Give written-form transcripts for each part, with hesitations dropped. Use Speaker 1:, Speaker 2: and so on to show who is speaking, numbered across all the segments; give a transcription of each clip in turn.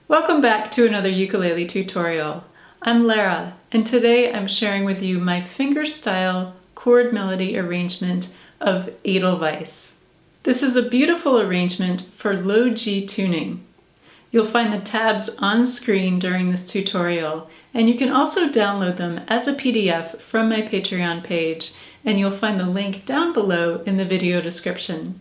Speaker 1: Welcome back to another ukulele tutorial. I'm Lara, and today I'm sharing with you my fingerstyle chord melody arrangement of Edelweiss. This is a beautiful arrangement for low G tuning. You'll find the tabs on screen during this tutorial, and you can also download them as a PDF from my Patreon page, and you'll find the link down below in the video description.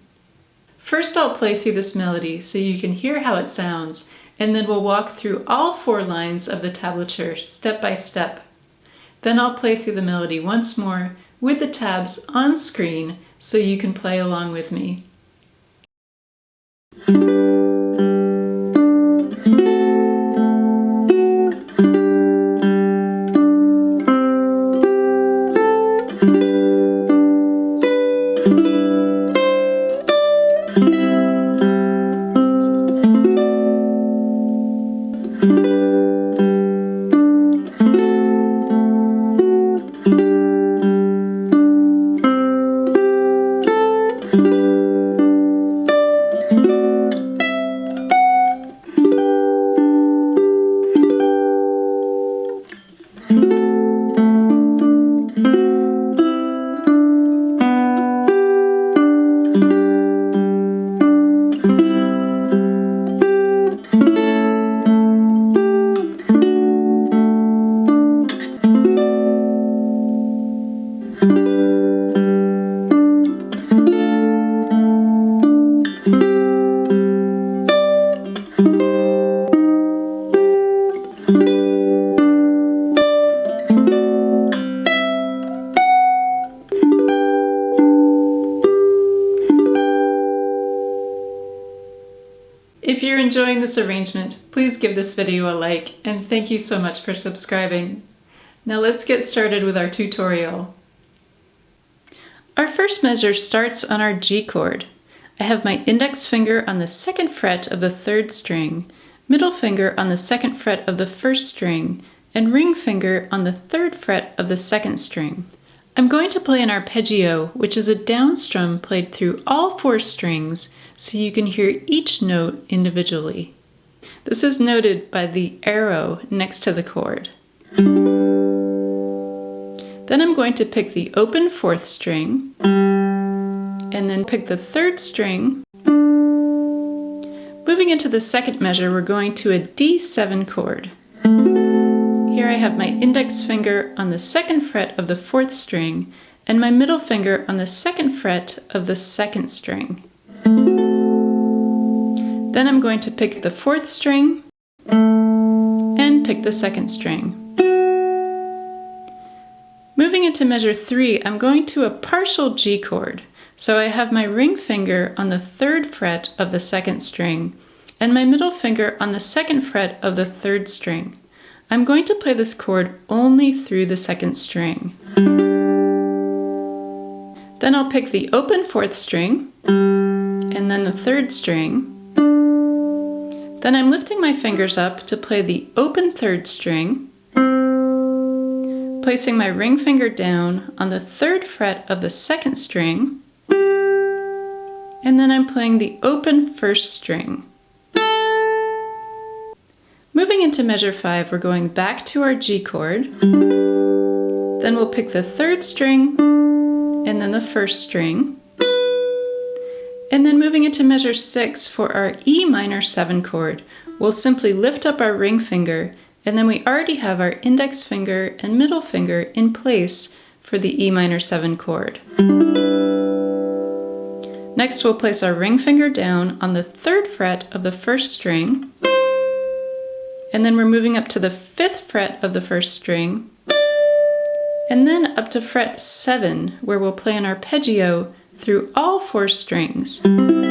Speaker 1: First, I'll play through this melody so you can hear how it sounds, and then we'll walk through all 4 lines of the tablature step by step. Then I'll play through the melody once more with the tabs on screen so you can play along with me. If you're enjoying this arrangement, please give this video a like, and thank you so much for subscribing. Now let's get started with our tutorial. Our first measure starts on our G chord. I have my index finger on the 2nd fret of the 3rd string, middle finger on the 2nd fret of the 1st string, and ring finger on the 3rd fret of the 2nd string. I'm going to play an arpeggio, which is a down strum played through all 4 strings, so you can hear each note individually. This is noted by the arrow next to the chord. Then I'm going to pick the open 4th string, and then pick the 3rd string. Moving into the 2nd measure, we're going to a D7 chord. Here I have my index finger on the 2nd fret of the 4th string, and my middle finger on the 2nd fret of the 2nd string. Then I'm going to pick the 4th string and pick the 2nd string. Moving into measure 3, I'm going to a partial G chord. So I have my ring finger on the 3rd fret of the 2nd string and my middle finger on the 2nd fret of the 3rd string. I'm going to play this chord only through the 2nd string. Then I'll pick the open 4th string and then the 3rd string. Then I'm lifting my fingers up to play the open 3rd string, placing my ring finger down on the 3rd fret of the 2nd string, and then I'm playing the open 1st string. Moving into measure 5, we're going back to our G chord. Then we'll pick the 3rd string, and then the 1st string. And then moving into measure 6 for our E minor 7 chord, we'll simply lift up our ring finger, and then we already have our index finger and middle finger in place for the E minor 7 chord. Next, we'll place our ring finger down on the 3rd fret of the 1st string, and then we're moving up to the 5th fret of the 1st string, and then up to fret 7, where we'll play an arpeggio through all 4 strings. Then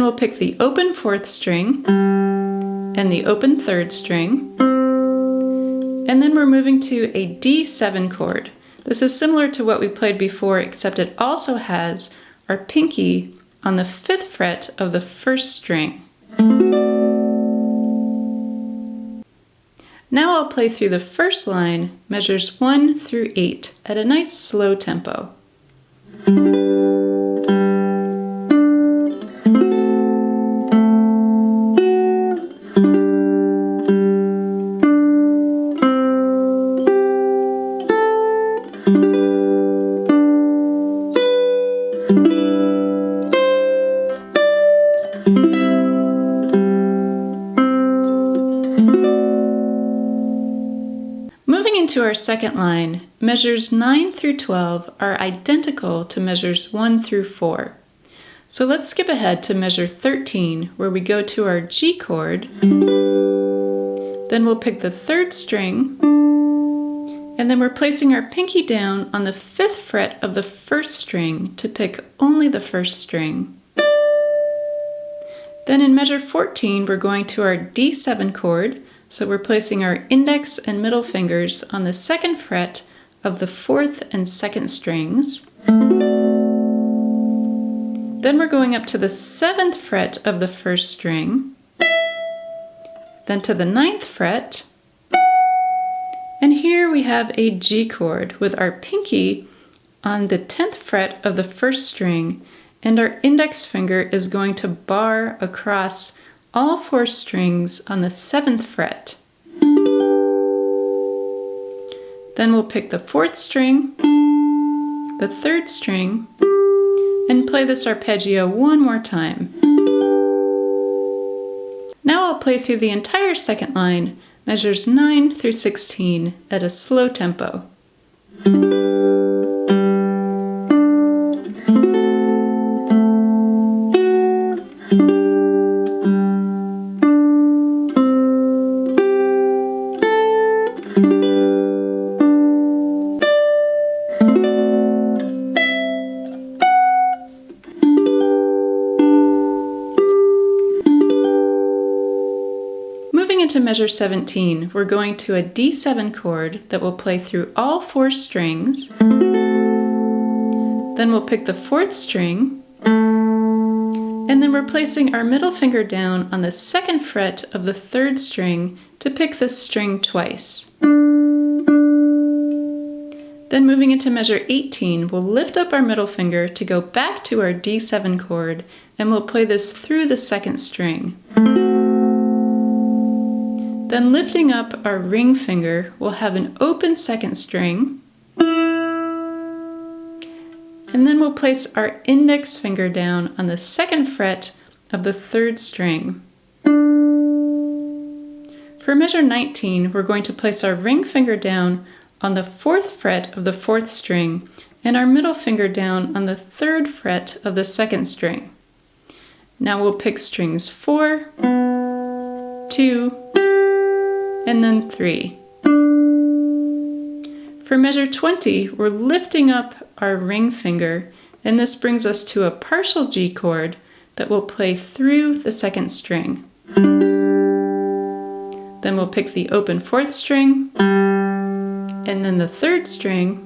Speaker 1: we'll pick the open 4th string and the open 3rd string, and then we're moving to a D7 chord. This is similar to what we played before, except it also has our pinky on the 5th fret of the 1st string. Now I'll play through the first line, measures 1 through 8, at a nice slow tempo. our second line, measures 9 through 12 are identical to measures 1 through 4. So let's skip ahead to measure 13, where we go to our G chord. Then we'll pick the 3rd string, and then we're placing our pinky down on the 5th fret of the 1st string to pick only the 1st string. Then in measure 14, we're going to our D7 chord, so we're placing our index and middle fingers on the 2nd fret of the 4th and 2nd strings. Then we're going up to the 7th fret of the 1st string, then to the 9th fret, and here we have a G chord with our pinky on the 10th fret of the 1st string, and our index finger is going to bar across all 4 strings on the 7th fret. Then we'll pick the 4th string, the 3rd string, and play this arpeggio one more time. Now I'll play through the entire second line, measures 9 through 16, at a slow tempo. Moving into measure 17, we're going to a D7 chord that will play through all 4 strings. Then we'll pick the 4th string, and then we're placing our middle finger down on the 2nd fret of the 3rd string to pick this string twice. Then moving into measure 18, we'll lift up our middle finger to go back to our D7 chord, and we'll play this through the 2nd string. Then lifting up our ring finger, we'll have an open 2nd string, and then we'll place our index finger down on the 2nd fret of the 3rd string. For measure 19, we're going to place our ring finger down on the 4th fret of the 4th string and our middle finger down on the 3rd fret of the 2nd string. Now we'll pick strings 4, 2, and then 3. For measure 20, we're lifting up our ring finger, and this brings us to a partial G chord that will play through the 2nd string. Then we'll pick the open 4th string, and then the 3rd string,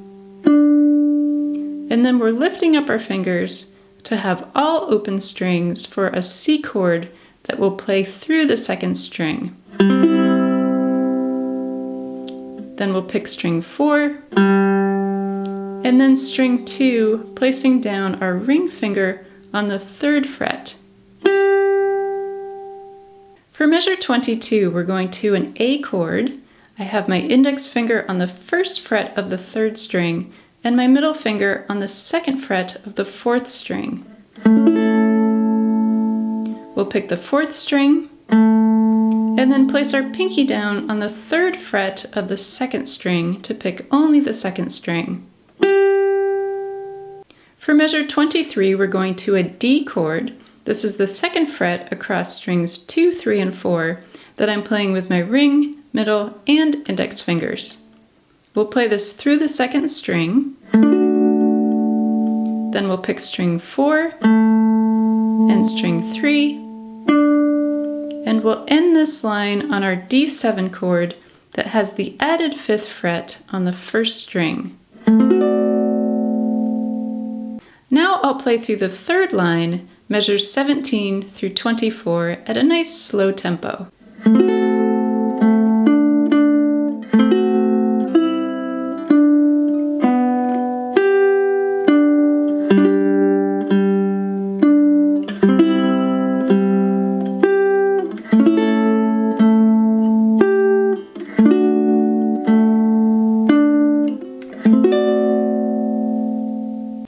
Speaker 1: and then we're lifting up our fingers to have all open strings for a C chord that will play through the 2nd string. Then we'll pick string 4, and then string 2, placing down our ring finger on the 3rd fret. For measure 22, we're going to an A chord. I have my index finger on the 1st fret of the 3rd string, and my middle finger on the 2nd fret of the 4th string. We'll pick the 4th string, and then place our pinky down on the 3rd fret of the 2nd string to pick only the 2nd string. For measure 23, we're going to a D chord. This is the 2nd fret across strings 2, 3, and 4 that I'm playing with my ring, middle, and index fingers. We'll play this through the 2nd string, then we'll pick string 4 and string 3, and we'll end this line on our D7 chord that has the added 5th fret on the 1st string. Now I'll play through the 3rd line, measures 17 through 24 at a nice slow tempo.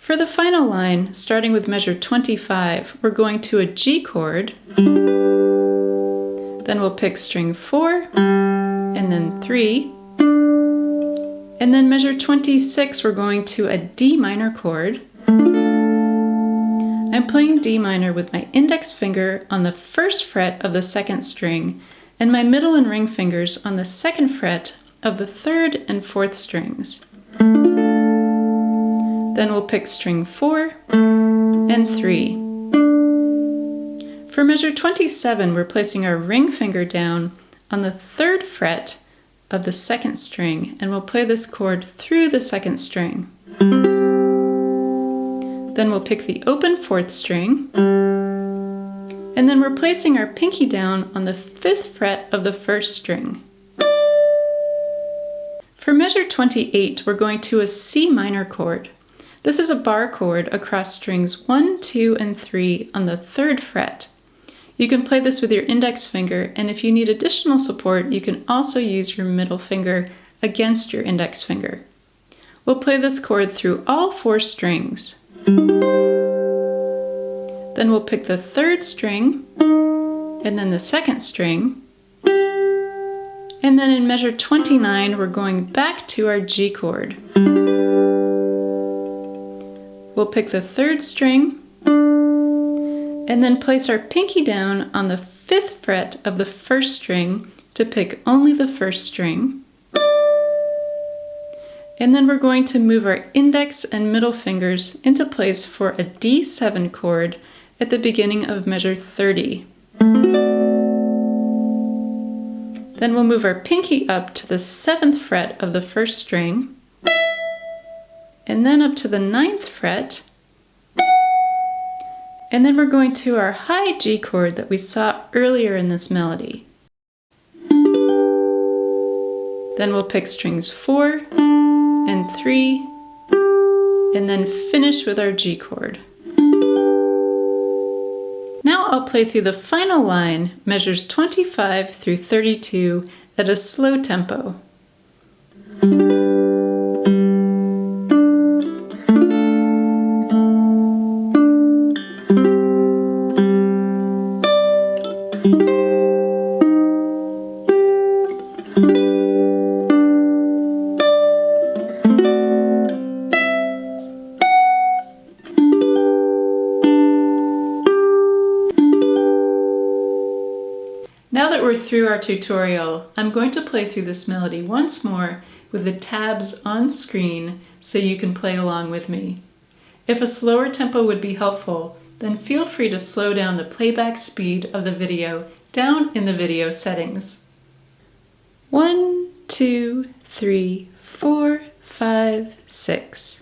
Speaker 1: For the final line, starting with measure 25, we're going to a G chord, then we'll pick string 4, and then 3, And then measure 26, we're going to a D minor chord. I'm playing D minor with my index finger on the first fret of the second string and my middle and ring fingers on the second fret of the third and fourth strings. Then we'll pick string 4 and 3. For measure 27, we're placing our ring finger down on the third fret of the second string, and we'll play this chord through the second string. Then we'll pick the open fourth string, and then we're placing our pinky down on the fifth fret of the first string. For measure 28, we're going to a C minor chord. This is a bar chord across strings 1, 2, and 3 on the third fret. You can play this with your index finger, and if you need additional support, you can also use your middle finger against your index finger. We'll play this chord through all 4 strings. Then we'll pick the third string, and then the second string, and then in measure 29, we're going back to our G chord. We'll pick the third string, and then place our pinky down on the fifth fret of the first string to pick only the first string. And then we're going to move our index and middle fingers into place for a D7 chord at the beginning of measure 30. Then we'll move our pinky up to the 7th fret of the first string, and then up to the 9th fret, and then we're going to our high G chord that we saw earlier in this melody. Then we'll pick strings 4 and 3, and then finish with our G chord. Now I'll play through the final line, measures 25 through 32, at a slow tempo. Now that we're through our tutorial, I'm going to play through this melody once more with the tabs on screen so you can play along with me. If a slower tempo would be helpful, then feel free to slow down the playback speed of the video down in the video settings. 1, 2, 3, 4, 5, 6.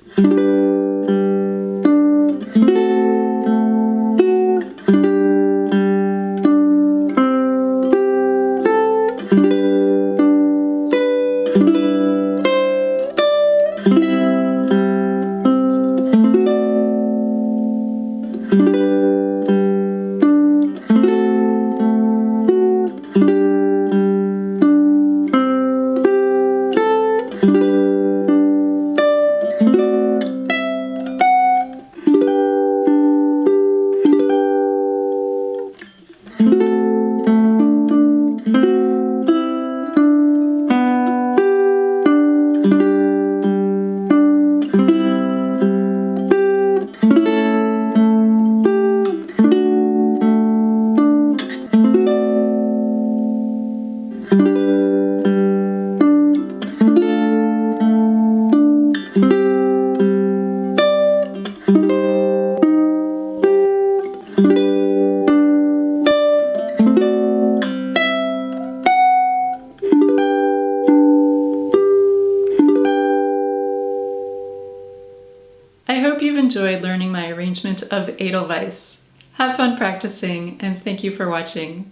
Speaker 1: I hope you've enjoyed learning my arrangement of Edelweiss. Have fun practicing, and thank you for watching.